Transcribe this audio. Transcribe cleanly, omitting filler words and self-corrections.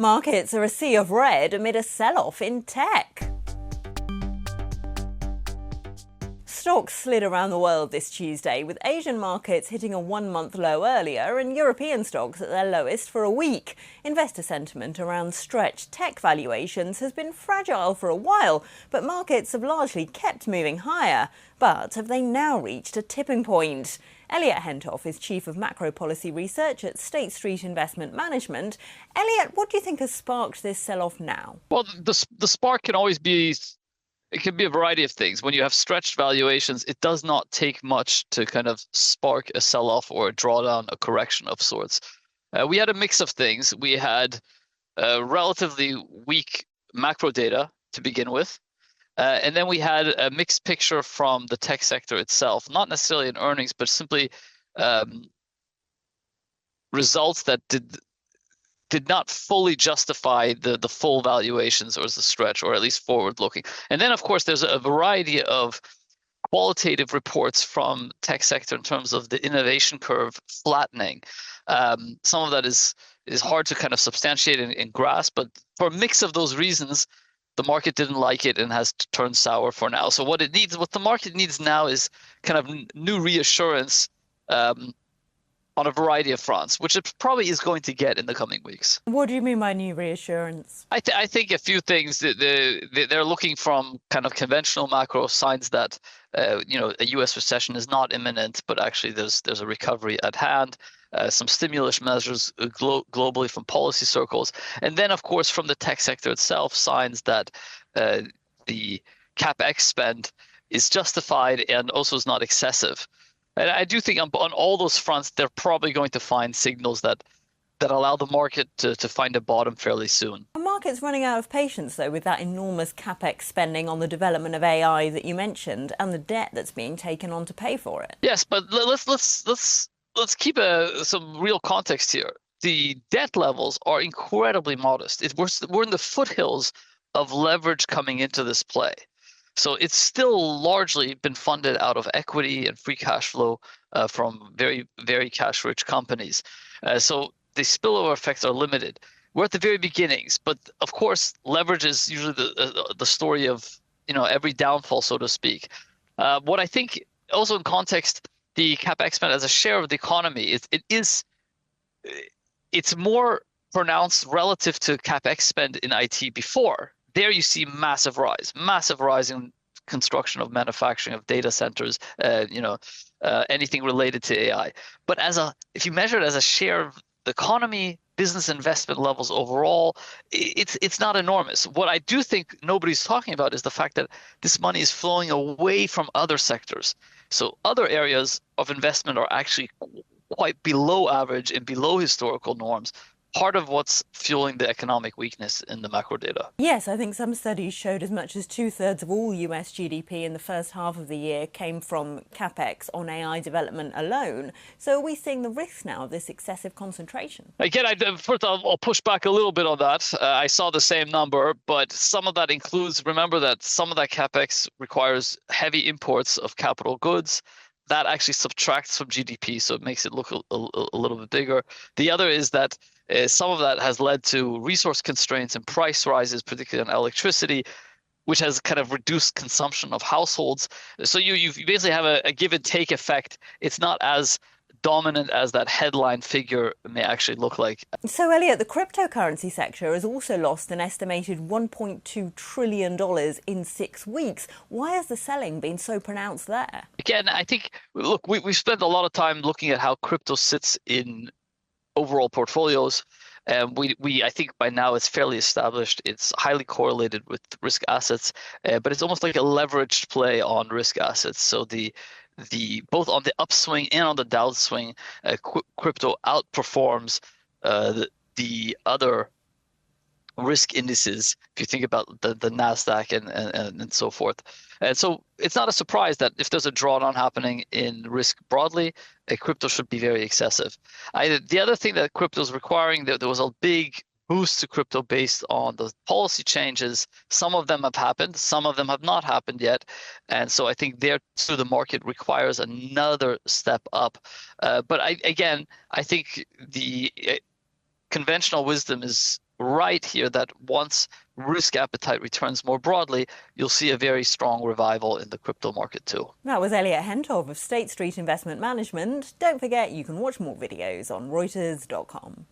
Markets are a sea of red amid a sell-off in tech. Stocks slid around the world this Tuesday, with Asian markets hitting a one-month low earlier and European stocks at their lowest for a week. Investor sentiment around stretched tech valuations has been fragile for a while, but markets have largely kept moving higher. But have they now reached a tipping point? Elliott Hentov is Chief of Macro Policy Research at State Street Investment Management. Elliott, what do you think has sparked this sell-off now? Well, the spark can always be, it can be a variety of things. When you have stretched valuations, it does not take much to kind of spark a sell-off or a drawdown, a correction of sorts. We had a mix of things. We had relatively weak macro data to begin with. And then we had a mixed picture from the tech sector itself, not necessarily in earnings, but simply results that did not fully justify the full valuations or the stretch, or at least forward-looking. And then, of course, there's a variety of qualitative reports from tech sector in terms of the innovation curve flattening. Some of that is hard to kind of substantiate and grasp, but for a mix of those reasons, the market didn't like it and has turned sour for now. So what the market needs now is kind of new reassurance on a variety of fronts, which it probably is going to get in the coming weeks. What do you mean by new reassurance? I think a few things. They're looking from kind of conventional macro signs that a U.S. recession is not imminent, but actually there's a recovery at hand. Some stimulus measures globally from policy circles, and then of course from the tech sector itself, signs that the capex spend is justified and also is not excessive. And I do think on all those fronts, they're probably going to find signals that allow the market to find a bottom fairly soon. The market's running out of patience, though, with that enormous capex spending on the development of AI that you mentioned and the debt that's being taken on to pay for it. Yes, but let's keep some real context here. The debt levels are incredibly modest. We're in the foothills of leverage coming into this play. So it's still largely been funded out of equity and free cash flow from very, very cash-rich companies. So the spillover effects are limited. We're at the very beginnings, but of course, leverage is usually the story of every downfall, so to speak. What I think also in context, the capex spend as a share of the economy, it's more pronounced relative to capex spend in IT before. There you see massive rise in construction of manufacturing of data centers, anything related to AI. But if you measure it as a share of the economy, business investment levels overall, it's not enormous. What I do think nobody's talking about is the fact that this money is flowing away from other sectors. So other areas of investment are actually quite below average and below historical norms. Part of what's fueling the economic weakness in the macro data. Yes, I think some studies showed as much as 2/3 of all US GDP in the first half of the year came from capex on AI development alone. So are we seeing the risks now of this excessive concentration? Again, first I'll push back a little bit on that. I saw the same number, but some of that includes, remember that some of that capex requires heavy imports of capital goods. That actually subtracts from GDP, so it makes it look a little bit bigger. The other is that some of that has led to resource constraints and price rises, particularly on electricity, which has kind of reduced consumption of households. So you basically have a give and take effect. It's not as dominant as that headline figure may actually look like. So, Elliott, the cryptocurrency sector has also lost an estimated $1.2 trillion in 6 weeks. Why has the selling been so pronounced there? Again, I think, look, we've spent a lot of time looking at how crypto sits in overall portfolios. And I think by now it's fairly established. It's highly correlated with risk assets, but it's almost like a leveraged play on risk assets. So both on the upswing and on the downswing, crypto outperforms the other risk indices. If you think about the Nasdaq and so forth, and so it's not a surprise that if there's a drawdown happening in risk broadly, crypto should be very excessive. The other thing that crypto is requiring, there was a big boost to crypto based on the policy changes. Some of them have happened, some of them have not happened yet. And so I think there too the market requires another step up. But I think the conventional wisdom is right here that once risk appetite returns more broadly, you'll see a very strong revival in the crypto market too. That was Elliott Hentov of State Street Investment Management. Don't forget you can watch more videos on Reuters.com.